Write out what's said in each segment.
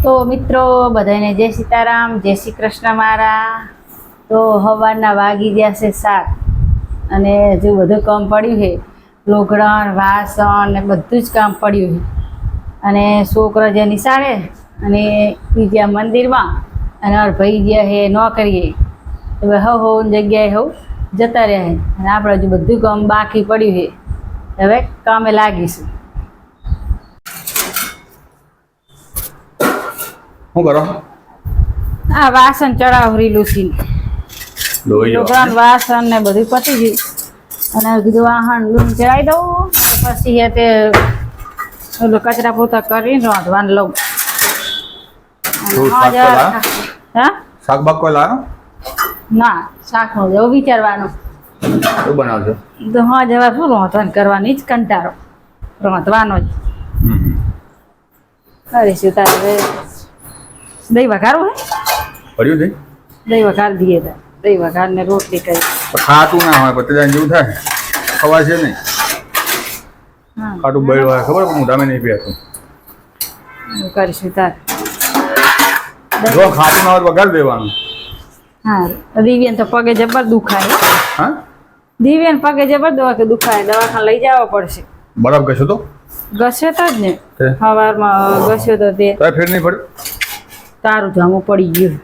તો મિત્રો બધાને જય સીતારામ, જય શ્રી કૃષ્ણ મારા. તો સવારના વાગી ગયા છે 7 અને હજુ બધું કામ પડ્યું છે. લોગડણ વાસણ ને બધું જ કામ પડ્યું છે. અને છોકરો જે નિશાળે અને બીજા મંદિરમાં અને ભાઈ ગયા છે નોકરીએ. હવે હવ જગ્યાએ જતા રહ્યા છે અને આપણે હજુ બધું કામ બાકી પડ્યું છે. હવે કામે લાગીશું. શું કરો? આ વાસણ ચડાવરી લૂસીને લોગડાન વાસણ ને બધું પતી ગયું અને કીધું વાહન લૂમ ચડાવી દઉં અને પછી તે ઓલું કચરા પોતા કરીને રાંધવાનું લઉં. શાક બાક કોઈ લાવો? ના, શાકનું જવું વિચારવાનું. શું બનાવજો? તો હા જવા શું રાંધવાનું કરવાની જ કંટાળો રાંધવાનો જ કરીશું. તારે દહીં વઘારવું હે? પડ્યું છે દહીં વઘાર દઈએ તાર. દહીં વઘાર ને રોટલી કરી ખાટું ના હોય પતરા જેવું થાય ખવાય છે નહીં. ખાટું બળ્યું હોય ખબર હું તમે નહીં પીતું કરીશું તાર. જો ખાટું ના હોય વઘાર દેવાનું. હા, દિવ્યાને તો પગે જબર દુખાય. હા, દિવ્યાને પગે જબર દુખાય, દવાખાને લઈ જવા પડશે. બરફ ઘસ્યો તો? ઘસ્યો તો જ ને સવારમાં ઘસ્યો તો તે ફેર નહીં પડ્યું. તારું જામું પડી ગયું.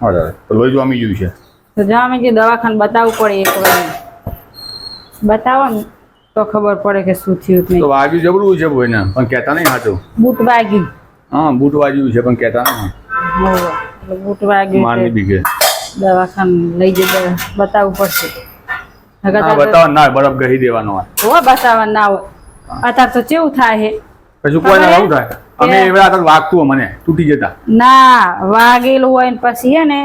હા, તો લોહી જામી ગયું છે તો જામે કે દવાખાને બતાવવું પડે એક વાર. બતાવો ને તો ખબર પડે કે શું થયું નહીં. તો વાગ્યું જબરું છે ભાઈને પણ કહેતા નહીં સાચું. બૂટ વાગ્યું. હા, બૂટ વાગ્યું છે પણ કહેતા નહીં. બૂટ વાગ્યું મારની બીકે દવાખાને લઈ જઈ બતાવવું પડશે. બતાવો ના બરફ ગહી દેવાનો હોય. બતાવવા ના હોય. અત્યારે તો કેવું થાય છે પછી કોઈ ના આવું થાય. અમે એવડા આગળ વાગતું હોય મને તૂટી જતા. ના, વાગેલું હોય ને પછી હે ને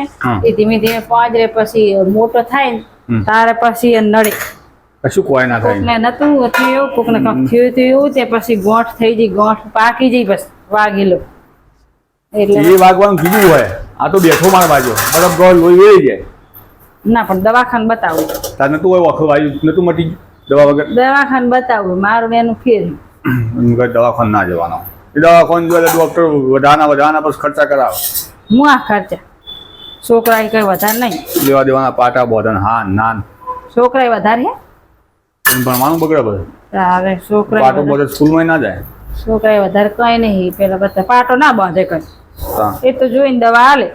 એ ધીમે ધીમે પાંજરે પછી મોટો થાય ને તારે પછી એ નડે. કશું કોઈ ના થાય. કોકને નતું થયું એવું, કોકને કંઈક થયું હતું એવું, તે પછી ગોઠ થઈ જાય, ગોઠ પાકી જાય બસ વાગેલું. એટલે એ વાગવાનું કીધું હોય. આ તો બેઠો માર વાગ્યો બરફ ગોળ લોહી વહી જાય. ના પણ દવાખાને બતાવું. તાર નતું હોય વખો વાગ્યું નતું મટી દવા વગર. દવાખાને બતાવું મારું એનું ફેર. દવાખાને ના જવાનો. એ દવાખાને જો ડોક્ટર વધારાના બસ ખર્ચા કરાવે. હું આ ખર્ચા છોકરા કઈ વધારે નહીં. લેવા દેવાના પાટા બોધન હાન નાન. છોકરા વધારે હે ભણવાનું બગડે બધું. હવે છોકરા પાટો બોધન સ્કૂલમાં ના જાય. છોકરા વધારે કઈ નહીં. પેલા બધા પાટો ના બાંધે કઈ. એ તો જોઈને દવા હાલે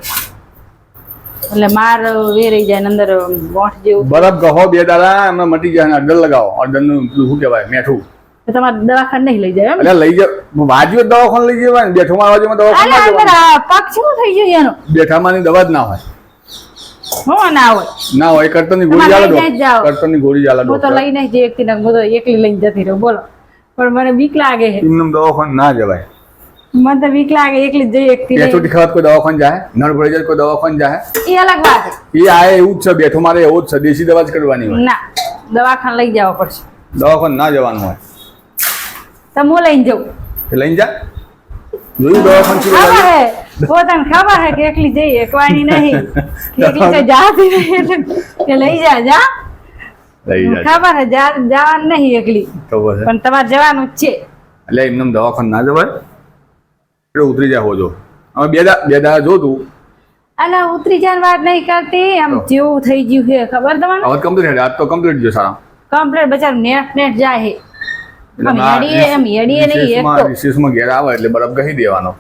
એટલે માર વેરાઈ જાય અંદર ગોઠ જેવું. બરફ ગહો 2 દાડા એમને મટી જાય. અડર લગાવો. અડરનું શું કહેવાય મેઠું. તમારે દવાખાને નહીં લઈ જાય? એટલે લઈ જાવ વાજ્યો દવાખાને લઈ જવાય ને. બેઠો મારવા દવાખાને પગ શું થઈ ગયું એનો? બેઠામાંની દવા જ ના હોય. હું ના હોય ના હોય. કરતનની ગોળી આલે કરતનની ગોળી આલે. હું તો લઈ નહીં જઈ એકથી હું તો એકલી લઈને જતી રહું. બોલો પણ મને બીક લાગે છે. એમને દવાખાને ના જવાય. મને તો બીક લાગે એકલી જઈ એકથી. પેટોટી ખાવત કોઈ દવાખાને જાય. નળ ભરી જાય કોઈ દવાખાને જાય. એ અલગ વાત છે. એ આ એવું જ છે. બેઠો મારે એવો જ છે. દેશી દવા જ કરવાની હોય. ના, દવાખાને લઈ જવા પડશે. દવાખાને ના જવાનું હોય. તો હું લઈને જાઉં. લઈને જા. જોયું દવાખાને ખબર હે પોતાને ખબર હે કે એકલી જઈ એકવાની નહીં. એકલી તો જાતી નહીં કે લઈ જા જા. લઈ જાય ખબર હે જવાનું નહીં એકલી. તો બસ પણ તમારે જવાનું જ છે. એટલે એમને દવાખાને ના જવાય. એટલે ઉતરી જાય હોજો. હવે બે દાડા જો તું. અલા ઉતરી જવાની વાત નહીં કરતી. આમ જેવું થઈ ગયું છે ખબર તમને? હવે કમ્પ્લીટ આજ તો કમ્પ્લીટ જો સારા. કમ્પ્લીટ બચારું નેટ જાય છે. રિસીસમાં ઘેર આવે એટલે બરફ ગહી દેવાનો.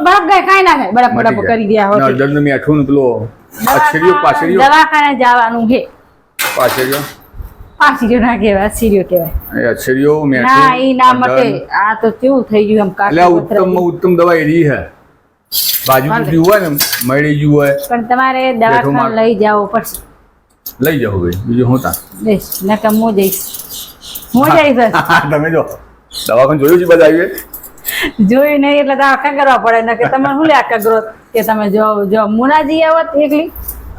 બરફ ગાય કાંઈ ના થાય. બરફ કરી દે અડરનું મેઠું ને પેલો પાછળીઓ દવાખાને જવાનું છે. પાછળીઓ ના કહેવાય અછીરીઓ કહેવાય. અછરીઓ મેઠું ના એ ના મટે. આ તો કેવું થઈ ગયું આમ એટલે ઉત્તમમાં ઉત્તમ દવા એરી છે. બાજુ તૂટ્યું હોય ને મળી ગયું હોય પણ તમારે દવાખાને લઈ જવું પડશે. લઈ જાઓ ભાઈ. બીજું હું તા નકમ હું જઈશ. હું જઈશ. તમે જો દવાખાને જોયું છે બધા આવીએ જોયું નહીં એટલે દવાખાને કરવા પડે ને કે તમે શું લ્યા કગરો કે તમે જો મુનાજી આવત એકલી.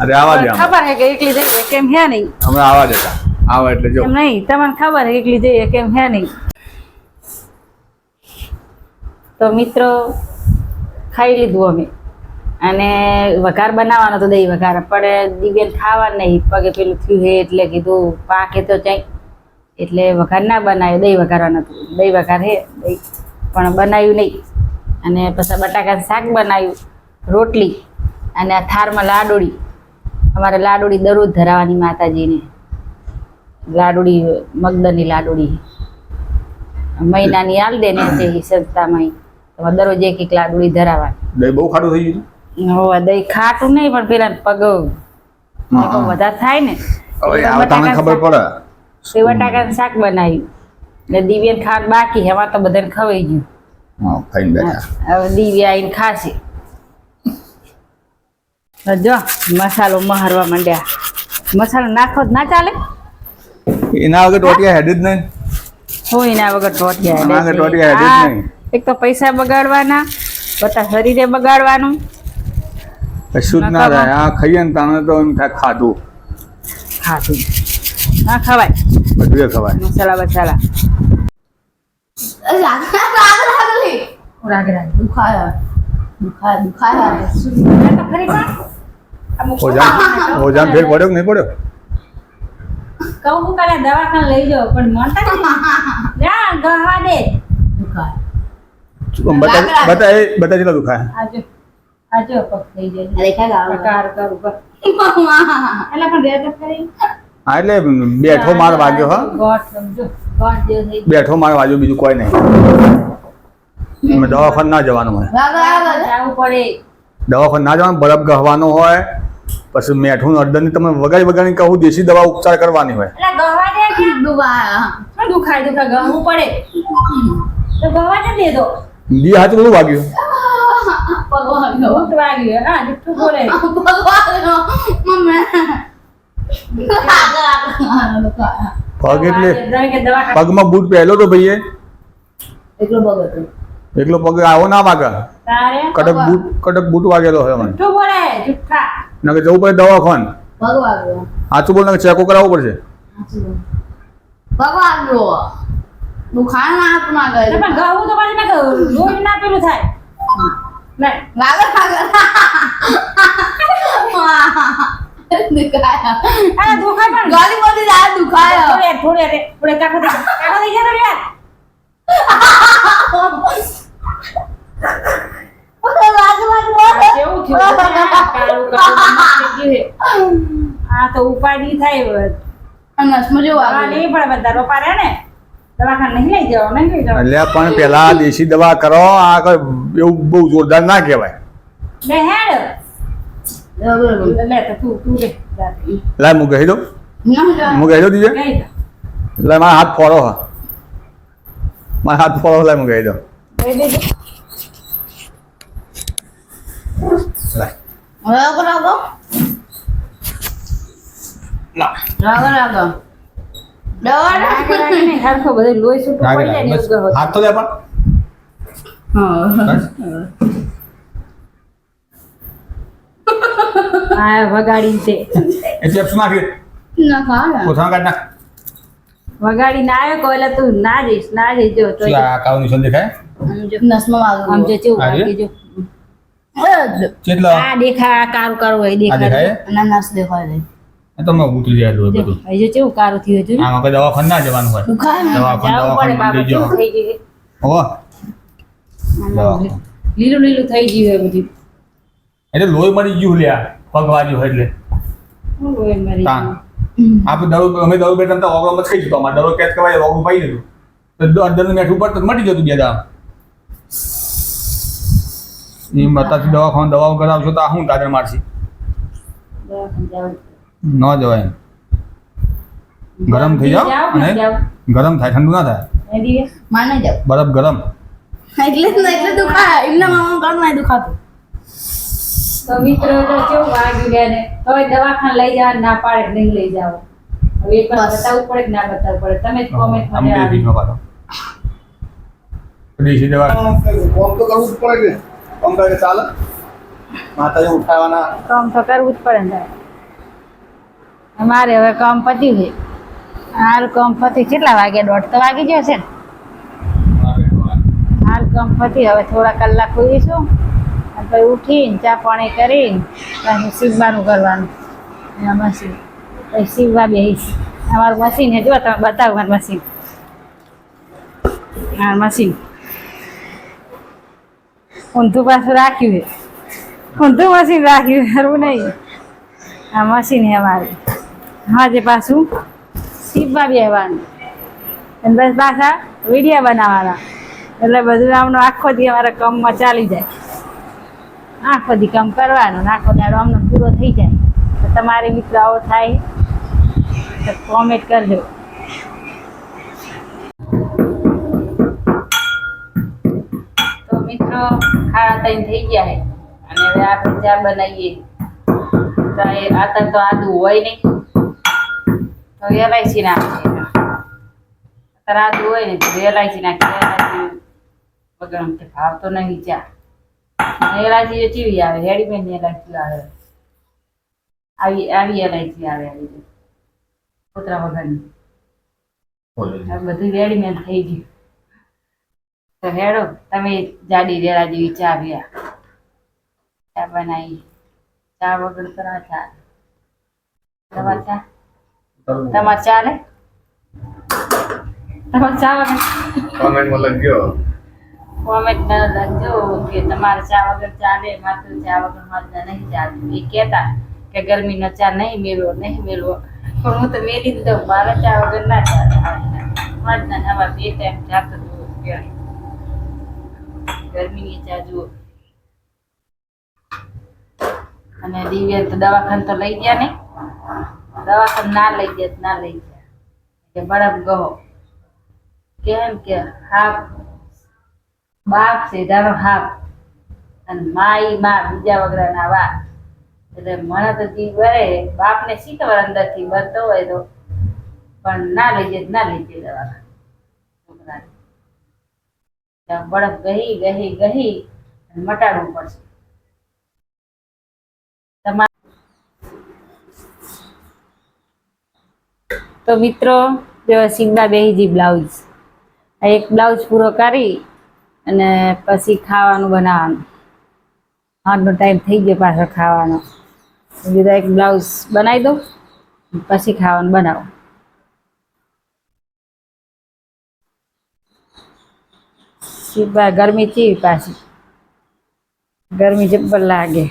અરે આવા દે. ખબર હે કે એકલી જઈએ કેમ હે નહીં. અમે આવા દેતા આવા એટલે જો નહીં તમને ખબર હે એકલી જઈએ કેમ હે નહીં. તો મિત્રો ખાઈ લીધું અમે અને વઘાર બનાવવાનો તો દહીં વઘાર પણ દિવ્યાને ખાવા નહીં. પગે પેલું થયું હે એટલે કીધું પાકે તો ચાઈ એટલે વઘાર ના બનાવ્યો. દહીં વઘારવાનું હતું. દહીં વઘાર હે દહીં પણ બનાવ્યું નહીં. અને પછી બટાકાનું શાક બનાવ્યું, રોટલી અને આ થાળમાં લાડુળી. અમારે લાડુળી દરરોજ ધરાવવાની માતાજીને. લાડુળી મગદળની લાડુળી મહિનાની હાલ દે ને તે સંસ્થામાં તમારે દરરોજ એક લાડુળી ધરાવવાની. દહીં બહુ ખાટું થઈ ગયું. હવે દહીં ખાટું નહીં પણ પેલા પગ વધારે થાય ને હવે તમને ખબર પડે. તે બટાકાનું શાક બનાવ્યું એટલે દિવ્યાને ખાવાનું બાકી એમાં તો બધાને ખવાઈ ગયું. હા ખાઈને બેઠા. હવે દિવ્યા આવીને ખાશે. જો મસાલો મહારવા માંડ્યા. મસાલો નાખો જ ના ચાલે. એના વગર ટોટિયા હેડ જ નહીં. હું એના વગર ટોટિયા એના વગર ટોટિયા હેડ જ નહીં. એક તો પૈસા બગાડવાના, બધા શરીરે બગાડવાનું. કશું જ ના થાય. આ ખાઈએ ને તાને તો એમ થાય ખાધું. ખાધું ના ખવાય. બધું ખવાય. મસાલા બસાલા ઓજામ ફેર પડ્યો કે નહીં પડ્યો? કહું હું કાલે દવાખાને લઈ જાઓ પણ મનતા ગહવા દે. બતા કેટલા દુખાય? આજો આજો પગ થઈ જાય. પ્રકાર કરું એટલે પણ રે તો ખરી. હા એટલે બેઠો માર વાગ્યો. હા ગોઠ સમજો ગોઠ જેવું થઈ બેઠો માર વાગ્યો, બીજું કોઈ નહીં. દવાખાને ના જવાનું હોય. જવું પડે. દવાખાને ના જવાનું, બરફ ગહવાનો હોય, પછી મેઠું અડદની તમે વગાડી કહું દેશી દવા ઉપચાર કરવાની હોય. એટલે ગહવા દે કે દુખાય ગહવું પડે તો ગહવા દે દો. દી હાથ બધું વાગ્યું. ઊંટ વાગ્યું. હા જુઠ્ઠું બોલે. પગ એટલે પગમાં બૂટ પહેલો તો ભાઈએ. એકલો પગ આવો ના વાગે. કડક બૂટ વાગેલો હોય મને. જુઠ્ઠું બોલે જુઠ્ઠા. નકર જવું પડે દવાખાને. સાચું બોલ, નકર ચેકો કરાવવું પડશે. પણ ગહવું તો પાછી ના રોજ ના પેલું થાય. આ તો ઉપાડી થાય. નહીં પડે બધા રોપા રે ને દવાખાને નહીં લઈ જાઓ નહીં લઈ જાઓ. એટલે પણ પેલા દેશી દવા કરો. આ એવું બહુ જોરદાર ના કહેવાય. લે હેડ લે તો તું લે લાય હું કહી દઉં. હું કહી દઉં દીજે. ગઈ લાય મારા હાથ ફોડો. હા મારા હાથ ફોડો. લાય હું કહી દઉં. લાય હરખો બધું લોહી છૂટું પડી જાય ને એવું ગહો. હાથ તો લે પણ. હા વગાડી છે એટલે શું નાખી? કોથળા કાઢ નાખ. વગાડી ના આવ્યો કોઈ એટલે તું ના જઈશ જો તો શું આ કાળું નિશાન દેખાય? આમ જો ચેવું વાગી જો કેટલો આ દેખા કારું કારું હોય આ દેખાય દેખાય? અનાનસ દેખાય આ તો મેં ઉતરી જાય બધું. હજુ ચેવું કારું થયું હતું આમાં કોઈ દવાખાને ના જવાનું હોય. જાવું પડે બાબા જવાનું. કેવું થઈ ગયું ઓહો લીલું લીલું થઈ ગયું એ બધું એટલે લોહી મરી ગયું લ્યા પગ વાગ્યું હોય એટલે. શું લોહી મરી તાન. ગયું? આપણે અમે દરો બેઠા તો ઓગળમાં થઈ જતો. અમારે દરો કેચ કરાય ઓગળું પાઈ દીધું તો અંદરનું મેઠું ઉપર તો મટી જતું બે દામ. એ મતાથી દવાઓ કરાવશો તો આ શું દાદર મારશી? દવાખાને જાવું. ન જવાય. ગરમ થઈ જાવ અને ગરમ થાય, ઠંડુ ના થાય. એ દિવસ માને જાવ બરફ ગરમ. એટલે દુખાય એમના મામા ઘર નહીં દુખાતું તો મિત્રો તો કેવું વાગ્યું ગયા ને તોય દવાખાને લઈ જવા ના પાડે કે નહીં લઈ જાવ. હવે એક વાર બતાવવું પડે કે ના બતાવવું પડે તમે જ કોમેન્ટ આમ મને બે આપજો. બીજો પાછો. દેશી દવા કોમ તો કરવું જ પડે ને. કોમ કરે ચાલે. માતાજી ઉઠાવવાના. કામ તો કરવું જ પડે ને અમારે હવે કામ પત્યું છે. હાલ કામ પતી કેટલા વાગે? 1:30 તો વાગી ગયો છે ને. હાલ કામ પતી હવે થોડા કલાક હોઈશું અને પછી ઉઠીને ચા પાણી કરીને પછી સીવવાનું કરવાનું. મશીન પછી સીવવા બેસીશ. અમારું મશીન છે જો તમે બતાવો મારું મશીન. હા મશીન ઊંધું પાછું રાખ્યું છે, ઊંધું મશીન રાખ્યું છે, ખરું નહીં. આ મશીન છે અમારું. હા જે પાછું સીપમાં બેસવાનું અને બસ પાછા વિડીયો બનાવવાના, એટલે બધું આમનો આખો દી અમારા કામમાં ચાલી જાય. આખો દી કામ કરવાનું ને આખો દાડો આમનો પૂરો થઈ જાય. તો તમારે મિત્રો આવો થાય તો કોમેન્ટ કરજો. તો મિત્રો ખાણા તૈયાર થઈ ગયા છે અને હવે આપણે ચા બનાવીએ. તો આતર તો આદુ હોય નહીં તો એલાયચી નાખીએ. અત્યારે આદુ હોય ને તો એલાયચી નાખીએ. એલાયચી વગર અમને ભાવતો નહીં ચા. એલાયચી ચીવી આવે, રેડીમેડ ની એલાયચી આવે, આવી એલાયચી આવે, આવી કૂતરા વગરની. બધું રેડીમેડ થઈ ગયું. તો હેડો તમે જાડી રેડા જેવી ચા પીયા, ચા બનાવી. ચા વગર તો ના ચાલે. તમારે ચા ચાલે? તમારે ચા વગર કોમેન્ટમાં લખજો કે તમારે ચા વગર ચાલે. માત્ર ચા વગર મારે નહીં ચાલતું. એ કહેતા કે ગરમીનો ચા નહીં મેળવો, નહીં મેળવો, પણ હું તો મેળી જ દઉં. મારે ચા વગર ના ચાલે. મારે અમારે 2 ટાઈમ ચા તો જુઓ, ગરમીની ચા જુઓ. અને દિવ્ય તો દવાખાને તો લઈ ગયા નહીં, દવાખાને ના લઈ ગયા કે બરફ ગહો કેમ કે હાફ બાપ સીધાનો હાફ અને માઈ માં બીજા વગરના વા. એટલે મને તો જીવ વરે, બાપને શી ખબર અંદરથી બરતો હોય તો, પણ ના લઈ જાય દવાખાને છોકરાને. બરફ ગહી અને મટાડવું પડશે. તો મિત્રો સીધા બેહીજી બ્લાઉઝ, એક બ્લાઉઝ પૂરો કરી અને પછી ખાવાનું બનાવવાનું. આજનો ટાઈમ થઈ ગયો પાછો ખાવાનો. બીજા એક બ્લાઉઝ બનાવી દઉં પછી ખાવાનું બનાવો. સીધા ગરમી ચીવી પાછી, ગરમી જબ્બર લાગે.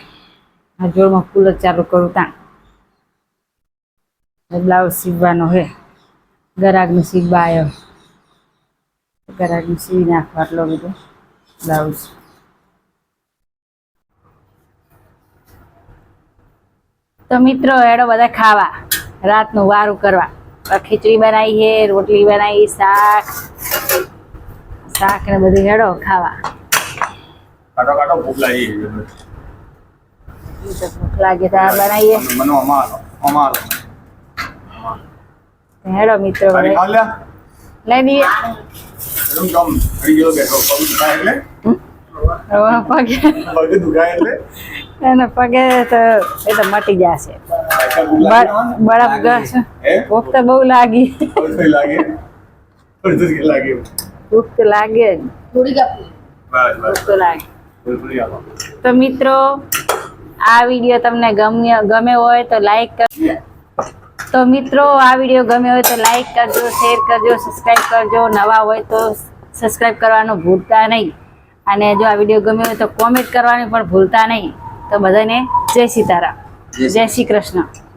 આ જોરમાં કુલર ચાલુ કરું ત્યાં બ્લાઉઝ સીવવાનો હે. ગરાગનું સીવવા આવ્યો, ગરાગનું સીવી નાખવા આટલો બધો બ્લાઉઝ. તો મિત્રો હેડો બધા ખાવા, રાતનું વારું કરવા. ખીચડી બનાવી છે, રોટલી બનાવી, શાક ને બધું. હેડો ખાવા. ભૂખ લાગી ભૂખ લાગે તો આ બનાવીએ. હેડો મિત્રો લઈ દઈએ. એના પગે તો એ તો મટી જશે. બરફ ગસ ભૂખ તો બહુ લાગી. ભૂખ તો લાગે જ, ભૂખ તો લાગે. તો મિત્રો આ વિડીયો તમને ગમે હોય તો લાઈક કરજો. તો મિત્રો આ વિડીયો ગમ્યો હોય તો લાઈક કરજો, શેર કરજો, સબસ્ક્રાઈબ કરજો. નવા હોય તો સબસ્ક્રાઈબ કરવાનું ભૂલતા નહીં. અને જો આ વિડીયો ગમ્યો હોય તો કોમેન્ટ કરવાનું પણ ભૂલતા નહીં. તો બધાને જય સીતારામ, જય શ્રી કૃષ્ણ.